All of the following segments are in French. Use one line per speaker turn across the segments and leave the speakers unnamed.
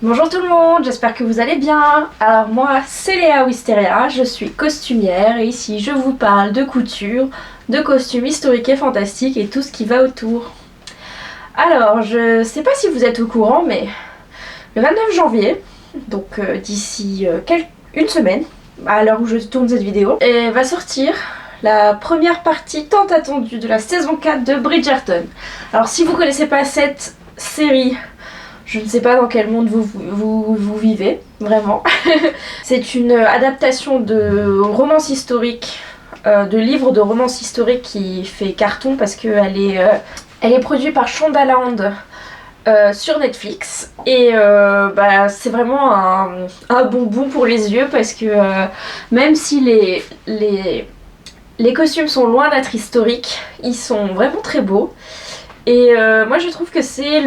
Bonjour tout le monde, j'espère que vous allez bien. Alors moi c'est Léa Wisteria, je suis costumière et ici je vous parle de couture, de costumes historiques et fantastiques et tout ce qui va autour. Alors je sais pas si vous êtes au courant mais le 29 janvier, donc d'ici une semaine, à l'heure où je tourne cette vidéo, va sortir la première partie tant attendue de la saison 4 de Bridgerton. Alors si vous connaissez pas cette série, je ne sais pas dans quel monde vous vivez, vraiment. C'est une adaptation de romance historique, de livre de romance historique qui fait carton parce qu'elle est produite par Shondaland sur Netflix. Et c'est vraiment un bonbon pour les yeux parce que même si les costumes sont loin d'être historiques, ils sont vraiment très beaux. Et moi je trouve que c'est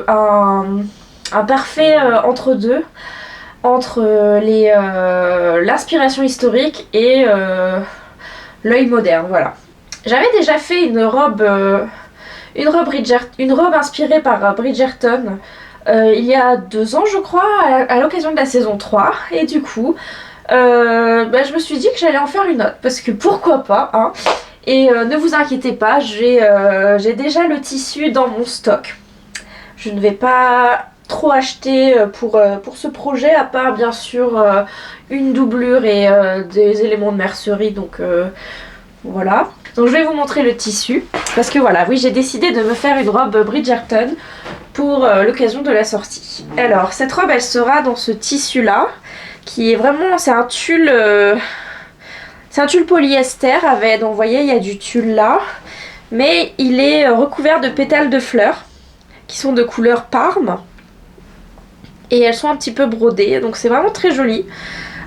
un parfait entre-deux, entre l'inspiration historique et l'œil moderne, voilà. J'avais déjà fait une robe inspirée par Bridgerton il y a 2 ans je crois, à l'occasion de la saison 3, et du coup je me suis dit que j'allais en faire une autre, parce que pourquoi pas, hein. Et ne vous inquiétez pas, j'ai déjà le tissu dans mon stock. Je ne vais pas trop acheter pour ce projet, à part bien sûr une doublure et des éléments de mercerie, donc voilà. Donc je vais vous montrer le tissu, parce que voilà, oui, j'ai décidé de me faire une robe Bridgerton pour l'occasion de la sortie. Alors cette robe, elle sera dans ce tissu là, qui est vraiment, c'est un tulle... c'est un tulle polyester avec, donc vous voyez, il y a du tulle là, mais il est recouvert de pétales de fleurs qui sont de couleur parme et elles sont un petit peu brodées, donc c'est vraiment très joli.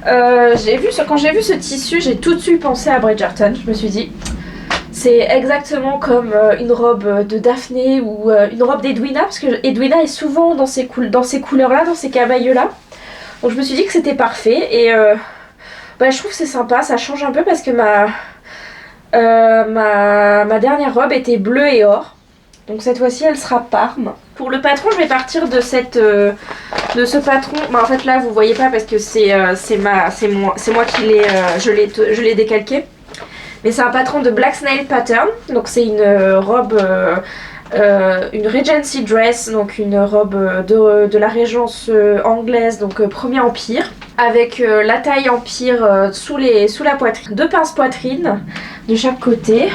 Quand j'ai vu ce tissu, j'ai tout de suite pensé à Bridgerton. Je me suis dit, c'est exactement comme une robe de Daphné ou une robe d'Edwina, parce que Edwina est souvent dans ces couleurs-là, dans ces camaïeux-là. Donc je me suis dit que c'était parfait et je trouve que c'est sympa, ça change un peu parce que ma dernière robe était bleue et or. Donc cette fois-ci elle sera parme. Pour le patron, je vais partir de ce patron. En fait là vous voyez pas parce que c'est moi qui je l'ai décalqué. Mais c'est un patron de Black Snail Pattern. Donc c'est une robe, une Regency dress, donc une robe de la régence anglaise, donc Premier Empire, avec la taille empire sous la poitrine, 2 pinces poitrine de chaque côté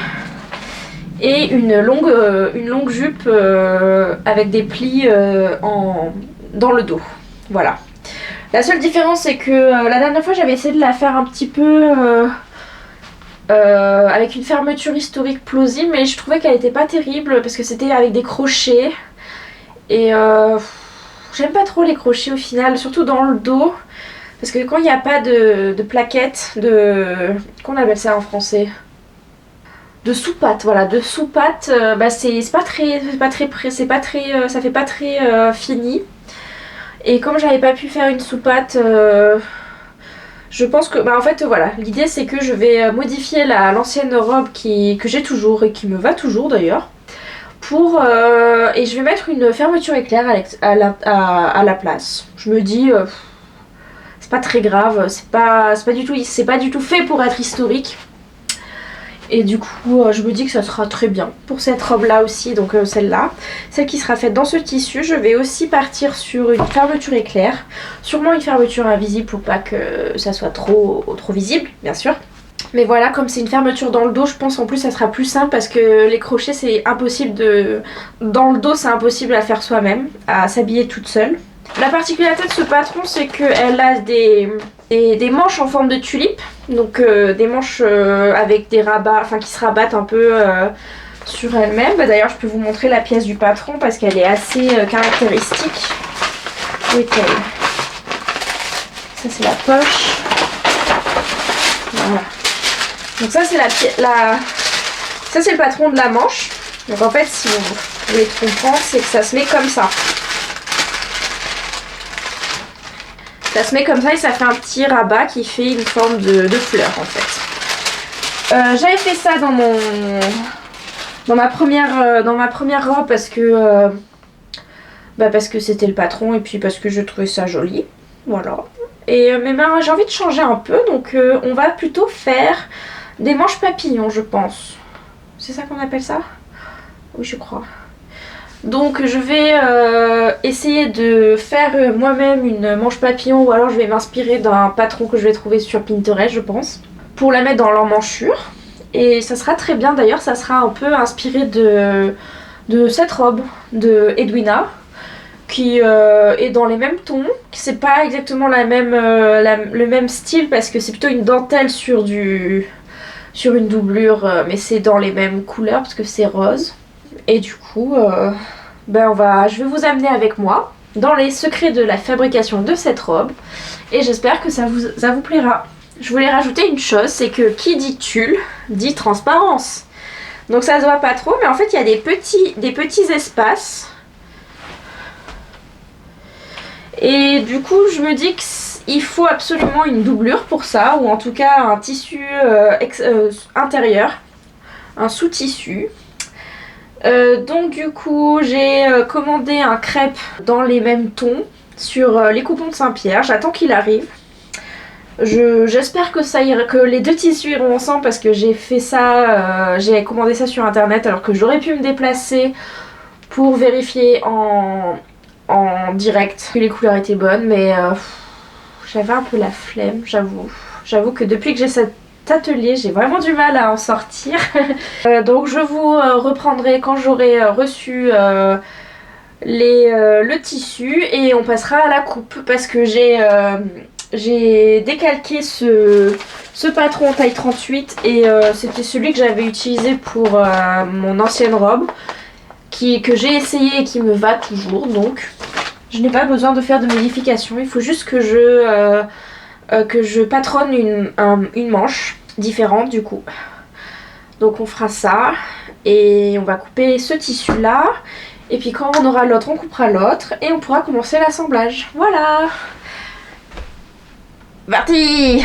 et une longue jupe avec des plis dans le dos. Voilà. La seule différence, c'est que la dernière fois j'avais essayé de la faire un petit peu avec une fermeture historique plausible, mais je trouvais qu'elle était pas terrible parce que c'était avec des crochets et j'aime pas trop les crochets au final, surtout dans le dos, parce que quand il n'y a pas de plaquettes, qu'on appelle ça en français, de sous-pattes, voilà, de sous-pattes, ça fait pas très fini. Et comme j'avais pas pu faire une sous-patte, je pense que, en fait, voilà, l'idée c'est que je vais modifier l'ancienne robe que j'ai toujours et qui me va toujours d'ailleurs, et je vais mettre une fermeture éclair à la place. Je me dis, c'est pas très grave, c'est pas du tout fait pour être historique. Et du coup, je me dis que ça sera très bien pour cette robe-là aussi, donc celle-là. Celle qui sera faite dans ce tissu, je vais aussi partir sur une fermeture éclair. Sûrement une fermeture invisible pour pas que ça soit trop visible, bien sûr. Mais voilà, comme c'est une fermeture dans le dos, je pense en plus ça sera plus simple parce que les crochets, c'est impossible dans le dos, c'est impossible à faire soi-même, à s'habiller toute seule. La particularité de ce patron, c'est qu'elle a des manches en forme de tulipe, donc des manches avec des rabats, enfin qui se rabattent un peu sur elles-mêmes. D'ailleurs, je peux vous montrer la pièce du patron parce qu'elle est assez caractéristique. Où est-elle ? Ça, c'est la poche. Voilà. Donc ça, c'est ça, c'est le patron de la manche. Donc en fait, si vous voulez comprendre, c'est que ça se met comme ça. Ça se met comme ça et ça fait un petit rabat qui fait une forme de fleur en fait. J'avais fait ça dans ma première robe parce que Bah parce que c'était le patron et puis parce que je trouvais ça joli. Voilà. Et mais ben, j'ai envie de changer un peu, donc on va plutôt faire des manches papillons, je pense. C'est ça qu'on appelle ça? Oui, je crois. Donc je vais essayer de faire moi-même une manche papillon ou alors je vais m'inspirer d'un patron que je vais trouver sur Pinterest, je pense, pour la mettre dans l'emmanchure. Et ça sera très bien d'ailleurs, ça sera un peu inspiré de cette robe de Edwina qui est dans les mêmes tons. C'est pas exactement le même style parce que c'est plutôt une dentelle sur une doublure, mais c'est dans les mêmes couleurs parce que c'est rose. Et du coup, je vais vous amener avec moi dans les secrets de la fabrication de cette robe et j'espère que ça vous plaira. Je voulais rajouter une chose, c'est que qui dit tulle dit transparence. Donc ça se voit pas trop, mais en fait il y a des petits espaces. Et du coup je me dis qu'il faut absolument une doublure pour ça, ou en tout cas un tissu intérieur, un sous-tissu. Donc du coup j'ai commandé un crêpe dans les mêmes tons sur les coupons de Saint-Pierre. J'attends qu'il arrive. J'espère que les deux tissus iront ensemble parce que j'ai fait ça, j'ai commandé ça sur internet alors que j'aurais pu me déplacer pour vérifier en direct que les couleurs étaient bonnes, mais j'avais un peu la flemme, j'avoue que depuis que j'ai cet atelier j'ai vraiment du mal à en sortir. Donc je vous reprendrai quand j'aurai reçu le tissu et on passera à la coupe parce que j'ai décalqué ce patron en taille 38 et c'était celui que j'avais utilisé pour mon ancienne robe que j'ai essayé et qui me va toujours, donc je n'ai pas besoin de faire de modifications. Il faut juste que je patronne une manche différente du coup. Donc on fera ça et on va couper ce tissu là et puis quand on aura l'autre on coupera l'autre et on pourra commencer l'assemblage. Voilà, parti!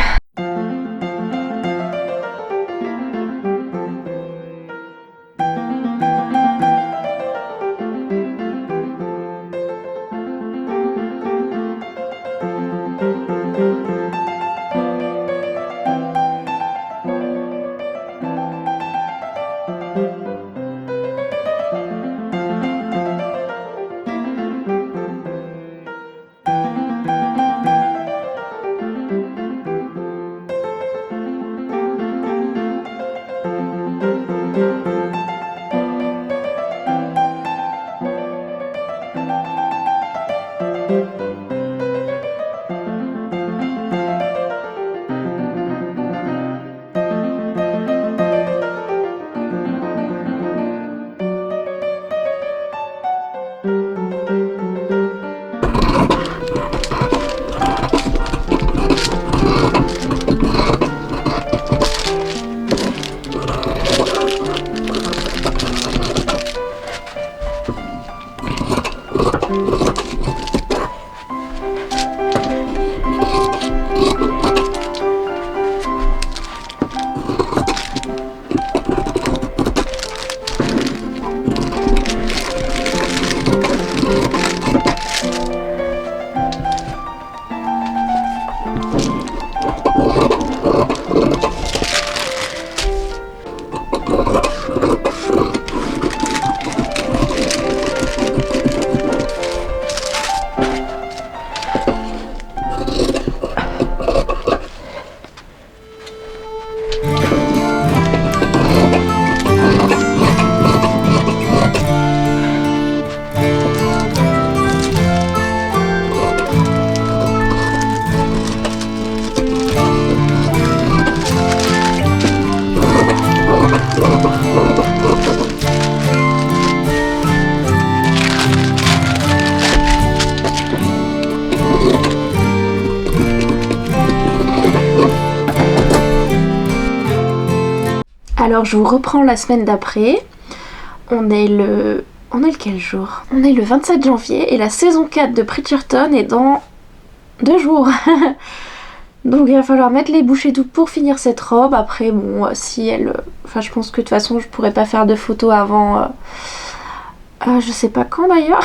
Alors je vous reprends la semaine d'après. On est quel jour? On est le 27 janvier et la saison 4 de Bridgerton est dans 2 jours. Donc il va falloir mettre les bouchées doubles pour finir cette robe. Après bon, si elle... Enfin je pense que de toute façon je pourrais pas faire de photos avant... je sais pas quand d'ailleurs.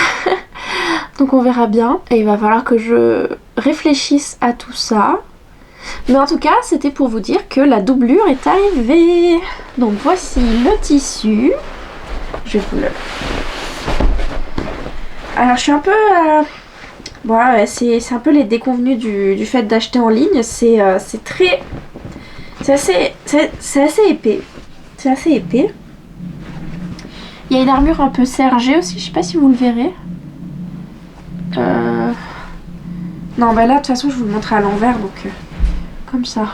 Donc on verra bien. Et il va falloir que je réfléchisse à tout ça. Mais en tout cas, c'était pour vous dire que la doublure est arrivée. Donc voici le tissu. Je vais vous le... Alors je suis un peu... Voilà, c'est un peu les déconvenus du fait d'acheter en ligne. C'est très... C'est assez épais. C'est assez épais. Il y a une armure un peu sergée aussi, je sais pas si vous le verrez. Non, bah là, de toute façon, je vous le montre à l'envers, donc comme ça.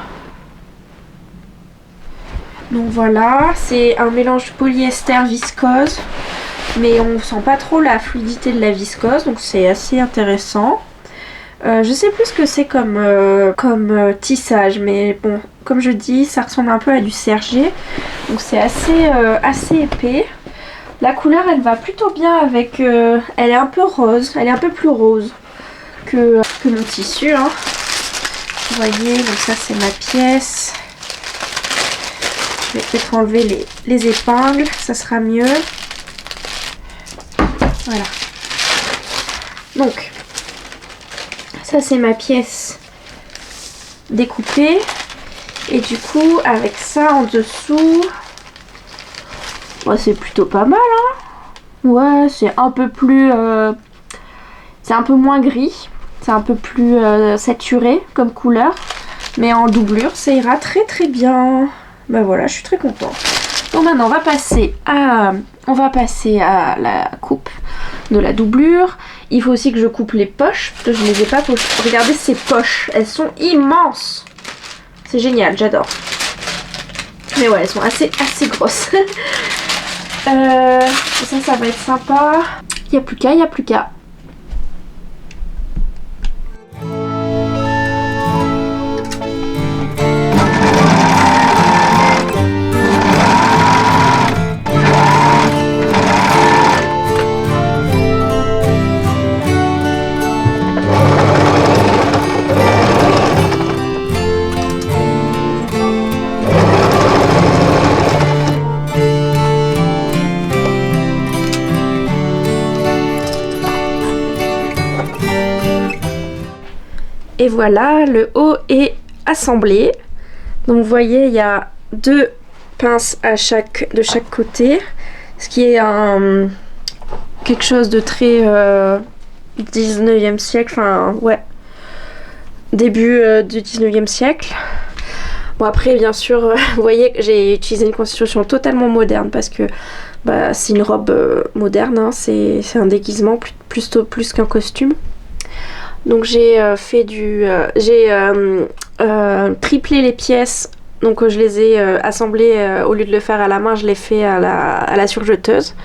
Donc voilà, c'est un mélange polyester viscose, mais on sent pas trop la fluidité de la viscose, donc c'est assez intéressant. Je sais plus ce que c'est comme tissage, mais bon, comme je dis, ça ressemble un peu à du sergé, donc c'est assez épais. La couleur, elle va plutôt bien avec... elle est un peu rose, elle est un peu plus rose que mon tissu. Hein. Vous voyez, donc ça c'est ma pièce. Je vais peut-être enlever les épingles, ça sera mieux. Voilà. Donc, ça c'est ma pièce découpée. Et du coup, avec ça en dessous... Oh, c'est plutôt pas mal, hein. Ouais, c'est un peu plus... c'est un peu moins gris. C'est un peu plus saturé comme couleur. Mais en doublure, ça ira très très bien. Ben voilà, je suis très contente. Donc maintenant, on va passer à la coupe de la doublure. Il faut aussi que je coupe les poches. Parce que je ne les ai pas poches. Regardez ces poches. Elles sont immenses. C'est génial, j'adore. Mais ouais, elles sont assez grosses. Ça va être sympa. Il n'y a plus qu'à, il n'y a plus qu'à. Et voilà, le haut est assemblé. Donc vous voyez, il y a 2 pinces de chaque côté. Ce qui est quelque chose de très 19e siècle. Enfin, ouais. Début du 19e siècle. Bon après, bien sûr, vous voyez que j'ai utilisé une construction totalement moderne. Parce que bah, c'est une robe moderne. Hein, c'est un déguisement plus qu'un costume. Donc j'ai triplé les pièces, donc je les ai assemblées, au lieu de le faire à la main, je l'ai fait à la surjeteuse.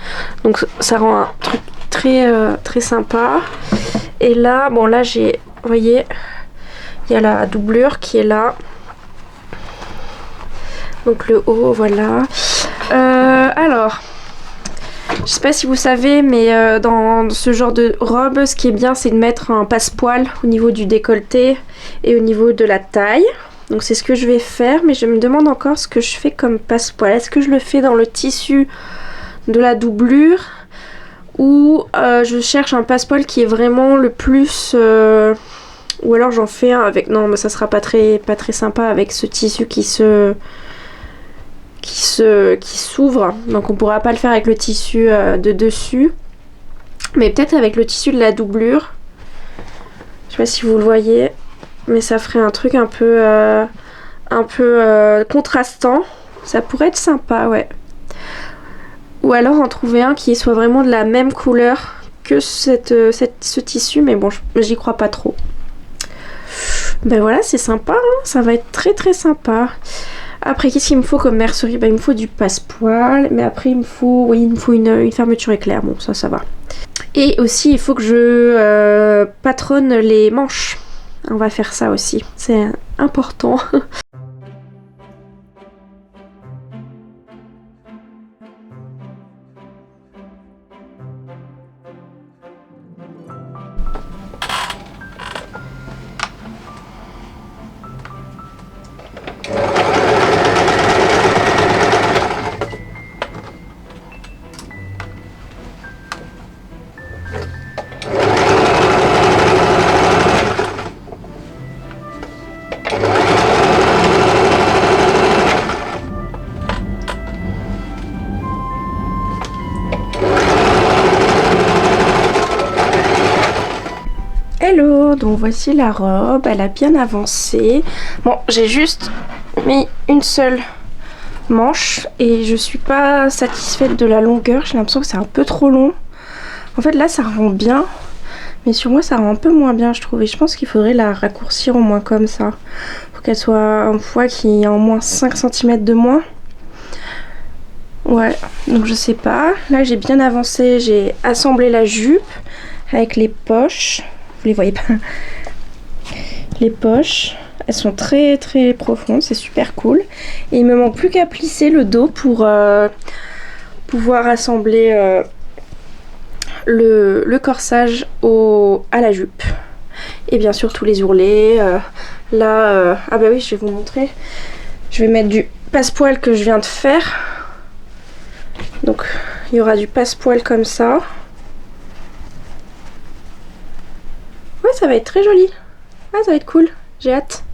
Donc ça rend un truc très sympa. Et là, bon là vous voyez, il y a la doublure qui est là. Donc le haut, voilà. Alors... Je sais pas si vous savez, mais dans ce genre de robe, ce qui est bien, c'est de mettre un passepoil au niveau du décolleté et au niveau de la taille. Donc c'est ce que je vais faire, mais je me demande encore ce que je fais comme passepoil. Est-ce que je le fais dans le tissu de la doublure ou je cherche un passepoil qui est vraiment le plus... ou alors j'en fais un avec... Non, mais ça sera pas très sympa avec ce tissu qui s'ouvre, donc on pourra pas le faire avec le tissu de dessus, mais peut-être avec le tissu de la doublure. Je sais pas si vous le voyez, mais ça ferait un truc un peu contrastant. Ça pourrait être sympa, ouais. Ou alors en trouver un qui soit vraiment de la même couleur que ce tissu, mais bon, j'y crois pas trop. Ben voilà, c'est sympa, hein, ça va être très sympa. Après, qu'est-ce qu'il me faut comme mercerie? Ben, il me faut du passepoil, mais après il me faut une fermeture éclair, bon ça va. Et aussi il faut que je patronne les manches. On va faire ça aussi, c'est important. Hello, donc voici la robe, elle a bien avancé. Bon, j'ai juste mis une seule manche et je suis pas satisfaite de la longueur, j'ai l'impression que c'est un peu trop long. En fait là ça rend bien, mais sur moi ça rend un peu moins bien je trouve et je pense qu'il faudrait la raccourcir au moins comme ça. Pour qu'elle soit un poids qui ait au moins 5 cm de moins. Ouais, donc je sais pas. Là j'ai bien avancé, j'ai assemblé la jupe avec les poches. Vous les voyez pas. Les poches, elles sont très très profondes, c'est super cool. Et il me manque plus qu'à plisser le dos pour pouvoir assembler le corsage à la jupe. Et bien sûr tous les ourlets. Là, ah bah oui, je vais vous montrer. Je vais mettre du passepoil que je viens de faire. Donc il y aura du passepoil comme ça. Ouais, ça va être très joli. Ah, ça va être cool. J'ai hâte.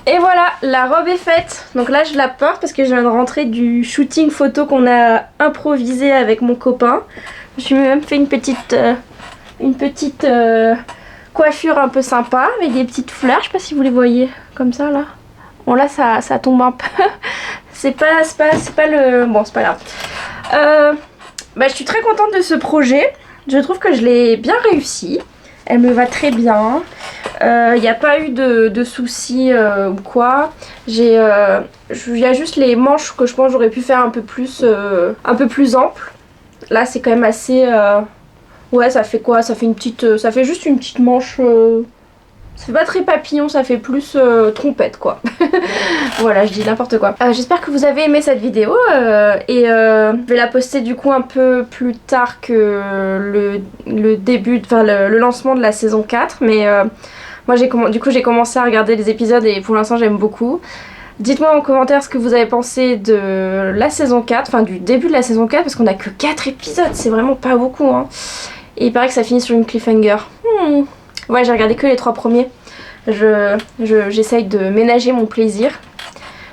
Et voilà, la robe est faite. Donc là je la porte parce que je viens de rentrer du shooting photo qu'on a improvisé avec mon copain. Je me suis même fait une petite coiffure un peu sympa avec des petites fleurs. Je sais pas si vous les voyez comme ça là. Bon là ça tombe un peu. c'est pas le... Bon c'est pas grave. Bah, je suis très contente de ce projet. Je trouve que je l'ai bien réussi. Elle me va très bien. Il n'y a pas eu de soucis ou quoi. Il y a juste les manches que je pense j'aurais pu faire un peu plus ample. Là c'est quand même assez... Ouais, ça fait quoi? Ça fait une petite... ça fait juste une petite manche... Ça fait pas très papillon, ça fait plus trompette quoi. Voilà, je dis n'importe quoi. J'espère que vous avez aimé cette vidéo et je vais la poster du coup un peu plus tard que le début, enfin le lancement de la saison 4. Mais moi du coup j'ai commencé à regarder les épisodes et pour l'instant j'aime beaucoup. Dites-moi en commentaire ce que vous avez pensé de la saison 4, enfin du début de la saison 4 parce qu'on a que 4 épisodes, c'est vraiment pas beaucoup hein. Et il paraît que ça finit sur une cliffhanger. Ouais, j'ai regardé que les 3 premiers. J'essaye de ménager mon plaisir.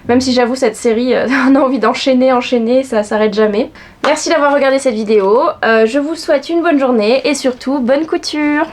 Même si j'avoue cette série, on a envie d'enchaîner, ça s'arrête jamais. Merci d'avoir regardé cette vidéo. Je vous souhaite une bonne journée et surtout bonne couture.